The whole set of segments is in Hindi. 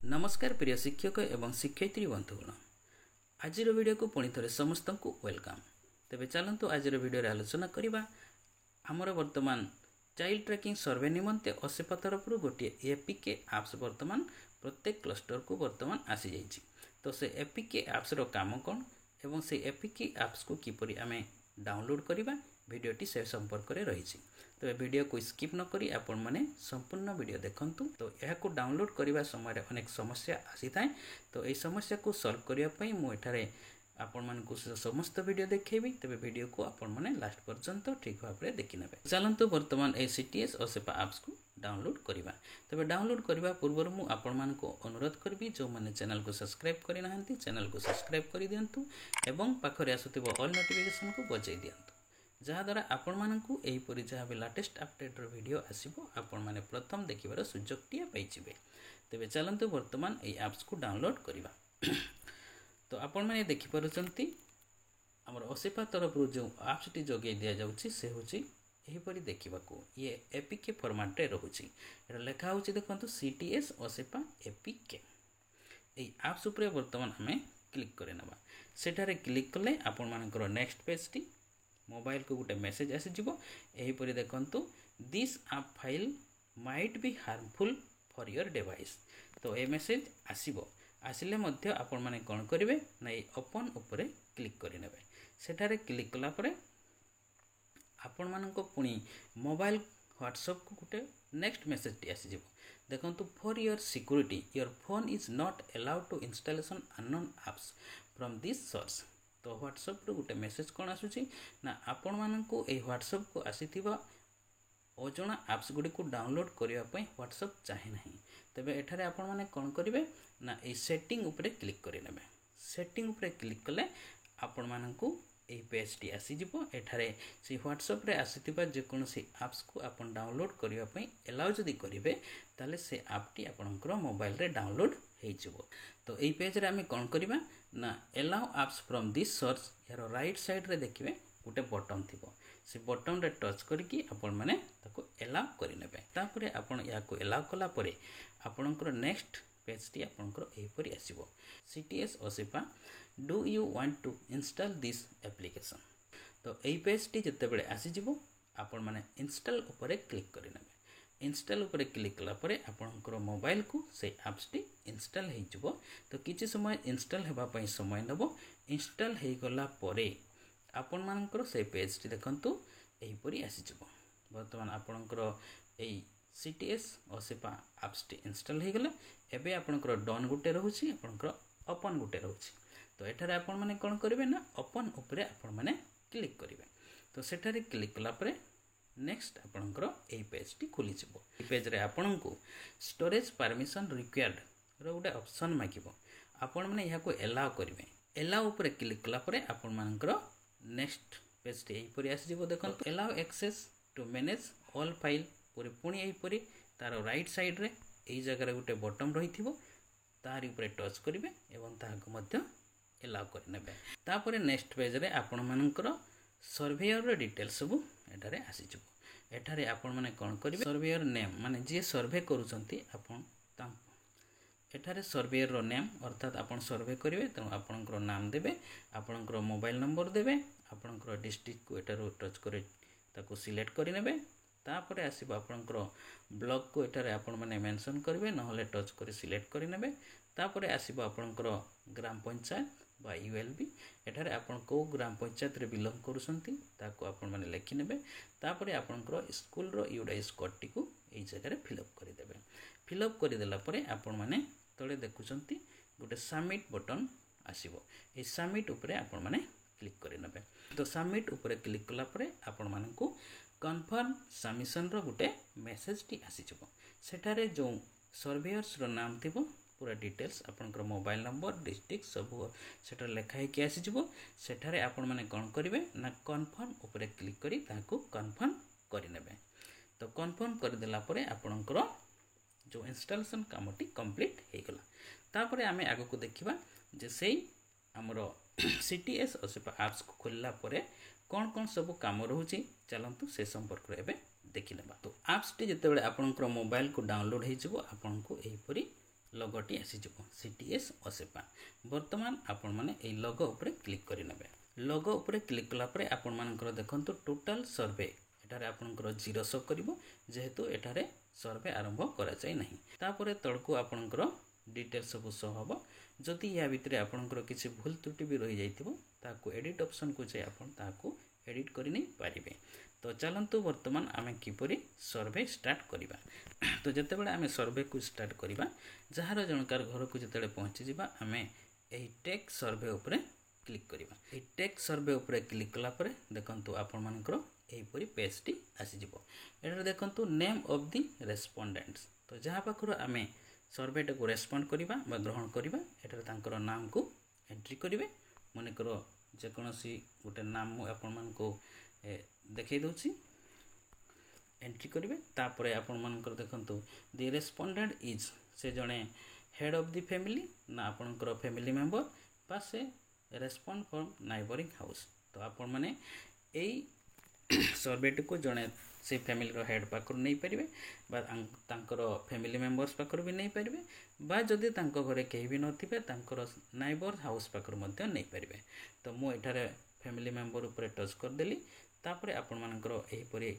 नमस्कार प्रिय शिक्षक एवं शिक्षयित्री बंधुगण आज वीडियो को पुणी थे समस्त को वेलकम। तेरे चलतु आज वीडियो आलोचना करवा आमर वर्तमान चाइल्ड ट्रैकिंग सर्वे निमंते असेपा तरफ गोटे एपीके एप्स वर्तमान प्रत्येक क्लस्टर को वर्तमान आसी जाइए। तो से एपीके एप्स रो काम कौन एवं से एपीके एप्स को किपरि आमे डाउनलोड करवा वीडियोटी से संपर्क में रही। तो वीडियो को स्किप न करी आपण माने संपूर्ण वीडियो देखंतु। तो यह को डाउनलोड करने समय अनेक समस्या आसी थाए। तो यह समस्या को सॉल्व करने मुझे आपण मान को समस्त वीडियो देखेबी। तेरे वीडियो को आपण माने लास्ट पर्यंत ठीक भाव में देखि नेबे। चलंतु वर्तमान ए सीटीएस असेपा एप्स को डाउनलोड करवा। तेरे डाउनलोड करने पूर्व मु आपण मान को अनुरोध करबी जो माने चैनल को सब्सक्राइब करि नाहंती चैनल को सब्सक्राइब कर दियंतु एवं पाखरे आसुथिबो ऑल नोटिफिकेशन को बजाई दियंतु जहाँद्वारा आपण मानकु एहीपरि जहाँ भी लाटेस्ट अपडेट वीडियो आसीबो आपण माने प्रथम देखिबार सुजोगटिया पाइजिबे। तेबे चलंतु वर्तमान ए एप्स को डाउनलोड करवा। तो आपण माने देखि पारुचंती हमर असेपा तरफ जो एप्स टी जोगे दिया जाउची से होची एहीपरि देखिबाको ये एपीके फॉर्मेट रे रहउची। एटा लेखा होची देखंतु सीटीएस असेपा एपीके। ए एप्स ऊपर वर्तमान हमें क्लिक करे नबा। सेटारे क्लिक कले आपण मानकर नेक्स्ट पेज टी मोबाइल को गोटे मेसेज आसीଯିबो। एहीपरि देखंतु this app file might be harmful for your device. तो ए मेसेज आसीबो। आसिले मध्य आपण माने कोन करिवे ना ए ओपन ऊपर क्लिक करि नेबे। सेठारे क्लिक कला परे आपण मानको पुनी मोबाइल व्हाट्सएप को गोटे नेक्स्ट मेसेज टी आसीजिबो। देखंतु for your security your phone is not allowed to installation unknown apps from this source. तो व्हाट्सएप रो गोटे मेसेज कौन आसुची ना आपण माननको ए व्हाट्सएप को आसीथिबा अजणा एप्स गुडी को डाउनलोड करिया पई व्हाट्सएप चाहे नहीं। तबे एठारे आपण माने कोन करिवे ना ए सेटिंग ऊपर क्लिक करि नेबे। सेटिंग ऊपर क्लिक कले आपण माननको ए पेज टी आसी जिवो। एठारे से व्हाट्सएप रे आसीथिबा जे कोनसी एप्स को आपण डाउनलोड करिया पई अलाउ जदी करिवे ताले से ऐप टी आपणकर मोबाइल रे डाउनलोड हो। तो यही पेज रे आमे कोन करिबा ना allow apps from this source यार राइट साइड रे देखिबे गोटे बटन थिबो। से बटन रे टच करके आपण माने ताको अलाउ करि नेबे। तापरे आपण या को अलाउ कला परे आपणकर नेक्स्ट पेज टी आपणकर एही परि आसीबो। सीटीएस असेपा do you want to install this application. तो एही पेज टी जते बेले आसी जिवो आपण माने इंस्टॉल ऊपर क्लिक करि नेबे। इंस्टॉल ऊपर क्लिक कला परे आपणकर मोबाइल को से एप्स टी इंस्टॉल हो जिवो। तो किछि समय इंस्टॉल हेबा पई समय नबो। इंस्टॉल हो गला परे आपण मानकर से पेज टी देखंतु एही परि आसी जिवो। वर्तमान आपणकर एई सीटीएस असेपा एप्स टी इंस्टॉल हो गला। एबे आपणकर डन गुटे रहउची आपणकर ओपन गुटे रहउची। तो एठारे आपण माने कोन करिवे ना ओपन ऊपर आपण माने क्लिक करिवे। तो सेठारे क्लिक कला परे नेक्स्ट आपणकर ए पेज टी खुली जिवो। ए पेज रे आपणको स्टोरेज परमिशन रिक्वायर्ड रो गोटे ऑप्शन मागिबो। आपण माने या को अलाउ करिवे। अलाउ ऊपर क्लिक कला परे आपण मानकर नेक्स्ट पेज टी एही परि आसी जिवो। देखंतु allow access to manage all file पूरे पुणी एही परि तार राइट साइड रे एही जगह रे गोटे बटन रहिथिबो। तारि ऊपर टच करिवे एवं ताहाको मध्य अलाउ करि नेबे। तापरे नेक्स्ट पेज रे आपण मानकर सर्वेयर रो डिटेल्स सब एठारे आसी जिवो। एठारे आपण माने कोन करिवे सर्वेयर नेम माने जे सर्वे करूचंती आपण एठारे सर्वेयर रो नेम अर्थात आपण सर्वे करिवे त आपणकर नाम देबे आपणकर मोबाइल नंबर देबे आपणकर डिस्ट्रिक्ट को एठारो टच करे ताको सिलेक्ट करि नेबे। तापरे आसीबो आपणकर ब्लॉक को एठारे आपण माने मेंशन करिवे नहले टच करे सिलेक्ट करि नेबे। तापरे आसीबो आपणकर ग्राम पंचायत बा यूएलबी एठारे आपण को ग्राम पंचायत रे बिलोंग करूसंती ताको आपण माने लेखि नेबे। तापरे आपणकर स्कूल रो यूडाइस कोड टी को एई जगह रे फिल अप करि देबे। फिल अप करि देला परे आपण माने तळे देखुचंती गोटे सबमिट बटन आसीबो। ए सबमिट ऊपर आपण माने क्लिक करि नेबे। तो सबमिट ऊपर क्लिक कला परे आपण मानकु कन्फर्म सबमिशन रो गोटे मेसेज टी आसी जिवो। सेठारे जो सर्वेयर्स रो नाम थिबो पूरा डिटेल्स आपणकर मोबाइल नंबर डिस्ट्रिक्ट सब सेठार लेखा है कि आसी जिवो। सेठारे आपण माने कोन करिवे ना कन्फर्म ऊपर क्लिक करी ताको कन्फर्म करि नेबे। तो कन्फर्म कर देला परे आपणकर जो इंस्टॉलेशन कामटी कंप्लीट हो गला। तापरे आमे आगो को देखिबा जे सेई हमरो सीटीएस असेपा एप्स को खोलला परे कौन कौन सब काम रहउची चलंतु से संपर्क रे एबे देखि नेबा। तो एप्स टी जते बेले आपनकर मोबाइल को डाउनलोड हे जिवो आपनको एही परी लोगोटी आसीजिवो सीटीएस असेपा। वर्तमान आपण माने एई लोगो उपरे क्लिक करि नेबे। लोगो उपरे क्लिक कला परे आपण मानकर देखंतु टोटल सर्वे एठारे आपनकर 0 शो करिवो जेहेतु एठारे सर्वे आरंभ करा जाय नाही। तापरे तळकु आपनकर डिटेल सब शो हबो। जदि या भितरे आपनकर किछि भूल त्रुटि भी रहि जाइतिबो ताकू एडिट ऑप्शन को जाय आपण ताकू एडिट करि नै पारिबे। तो चलंतु वर्तमान आमे किपरि सर्वे स्टार्ट करिबा। तो जते बेले आमे सर्वे को स्टार्ट करिबा जहार जनकार घर को जते पहुंची जिबा आमे एही टेक सर्वे उपरे क्लिक करिबा। एही टेक सर्वे उपरे क्लिक कला परे देखंतु आपण मानकर एही परि पेज टी आसी जिवो। एटा देखंतु नेम ऑफ द रेस्पोंडेंट्स। तो जहा पाखरो आमे सर्वे को रेस्पॉन्ड करिबा बा ग्रहण करिबा एटा तांकर नाम को एंट्री करिवे। मने करो जे कोनोसी गोटे नाम आपण मानको देखै दउछि एंट्री करिवे। तापरे आपण मानकर देखंतु द रेस्पोंडेंट इज से जणे हेड ऑफ द फैमिली ना आपनकर फैमिली मेंबर बा से रेस्पॉन्ड फ्रॉम नाइबरिंग हाउस। तो आपण माने एई सर्वे को जणे से फैमिली रो हेड पाकर नहीं पारिबे बा तांकर फैमिली मेंबर्स पाकर भी नहीं पारिबे बा जदि तांको घरे केही भी नथिबे तांकर नाइबर हाउस पाकर मध्ये नहीं पारिबे। तो मो एठारे फैमिली मेंबर ऊपर टच कर देली। तापरे आपण मानकर एही परि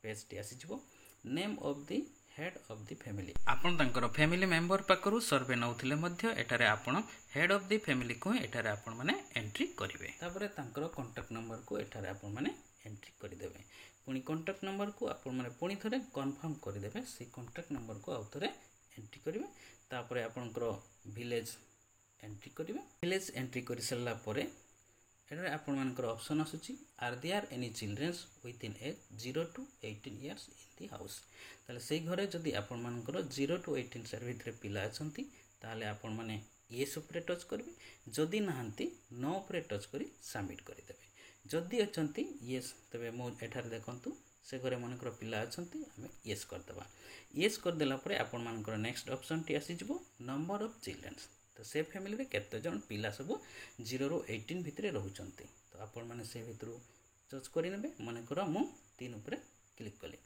पेज टी आसी जिवो। Name of the head of the family आपण तांकर फैमिली मेंबर पाकरू सर्वे नउथिले मध्ये एठारे आपण हेड ऑफ द फैमिली को एठारे आपण माने एंट्री करिवे। तापरे तांकर कांटेक्ट नंबर को एठारे आपण माने एंट्री कर देबे। पुनी कांटेक्ट नंबर को आपण माने पुनी थरे कंफर्म कर देबे। से कांटेक्ट नंबर को आउ थरे एंट्री करिवे। तापरे आपनकर विलेज एंट्री करिवे। विलेज एंट्री करि सल्ला परे एठारे आपण मानकर ऑप्शन आसुची are there any childrens within age 0 to 18 years in the house. ताले सेई घरे जदि आपण मानकर 0 to 18 सर भितरे पिला अछंती ताले आपण माने येस उपरे टच करिवे। जदि नाहंती नो उपरे टच करी सबमिट करि देबे। जदि अछंती येस तबे मो एठार देखंतु से घरे मनकर पिला अछंती हमें येस कर देबा। येस कर देला परे आपण मानकर नेक्स्ट ऑप्शन टी आसी जिवो नंबर ऑफ चिल्ड्रन्स। तो से फैमिली रे केते जन पिला सब 0 ରୁ 18 भितरे रहउचंती। तो आपण माने से भितरु चॉइस करि नेबे। मनकर मु 3 उपरे क्लिक कले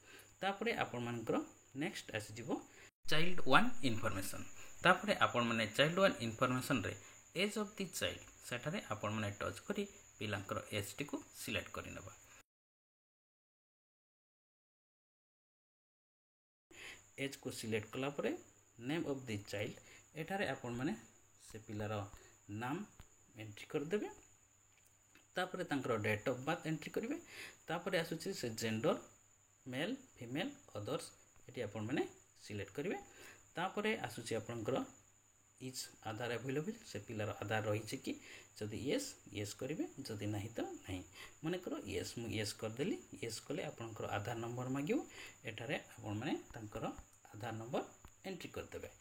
तापरे आपण मानकर नेक्स्ट आसी जिवो चाइल्ड 1 इन्फॉर्मेशन। तापरे आपण माने चाइल्ड 1 इन्फॉर्मेशन रे एज ऑफ द चाइल्ड सेठारे आपण माने टच करी पिलांकर एज टी को सिलेक्ट करि नेबा। एज को सिलेक्ट कला परे नेम ऑफ द चाइल्ड एठारे आपण माने से पिलार नाम एंट्री कर देबे। तापरे तांकर डेट ऑफ बर्थ एंट्री करिवे। तापरे आसुची से gender male female others eighty आपण माने सिलेक्ट करिवे। तापरे आसुची आपनकर इज आधार अवेलेबल से पिलार आधार रही कि जदि येस येस करिवे जदि नहीं तो नहीं। मने करो येस मु येस कर देली। येस कले आपनकर आधार नंबर मागियो एठारे आपण माने तांकर आधार नंबर एंट्री कर देबे।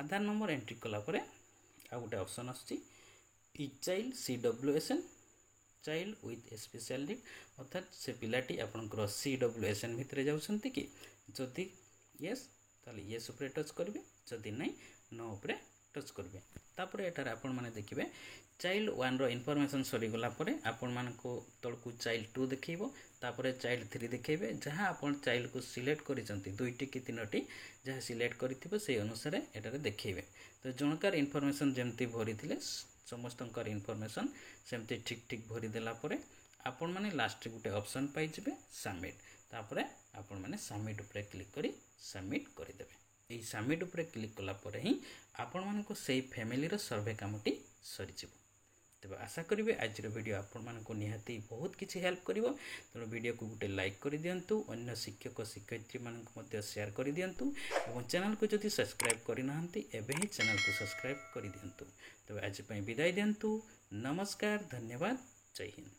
आधार नंबर एंट्री कला परे आ गोटे ऑप्शन आछि is child CWSN child with special need अर्थात से पिलाटी आपनकर CWSN भितरे जाउछंती कि जदि येस ताले येस उपरे टच करिवे जदि नहीं नो उपरे टच करिवे। तापरे एटार आपण माने देखिबे चाइल्ड 1 रो इन्फॉर्मेशन सरी गला परे आपण मानको तळकु चाइल्ड 2 देखैबो। तापरे चाइल्ड 3 देखैबे। जहां आपण चाइल्ड को सिलेक्ट करिसंती दुईटी कि तीनोटी जहां सिलेक्ट करिथिबो से अनुसार एटारे देखैबे। तो जनकार इन्फॉर्मेशन जेमती भरिथिले समस्तंकर इन्फॉर्मेशन सेमती ठीक ठीक भरि देला परे आपण माने लास्ट गुटे ऑप्शन पाइ जिबे सबमिट। तापरे आपण माने सबमिट उपरे क्लिक करी सबमिट करि देबे। एई सबमिट उपरे क्लिक कला परे ही आपण मानको सेही फैमिली रो सर्वे कामटी सरी जिवो। तबे आशा करिवे आज वीडियो आपण मानको निहाती बहुत किछि हेल्प करिवो। तो वीडियो को गुटे लाइक करि दियंतु अन्य शिक्षक शिक्षयित्री मानको मध्ये शेयर करि दियंतु एवं चैनल को जदि सब्सक्राइब करि नाहंती एबे ही चैनल को सब्सक्राइब करि दियंतु। तबे आज पई विदाय दियंतु। नमस्कार धन्यवाद जय हिंद।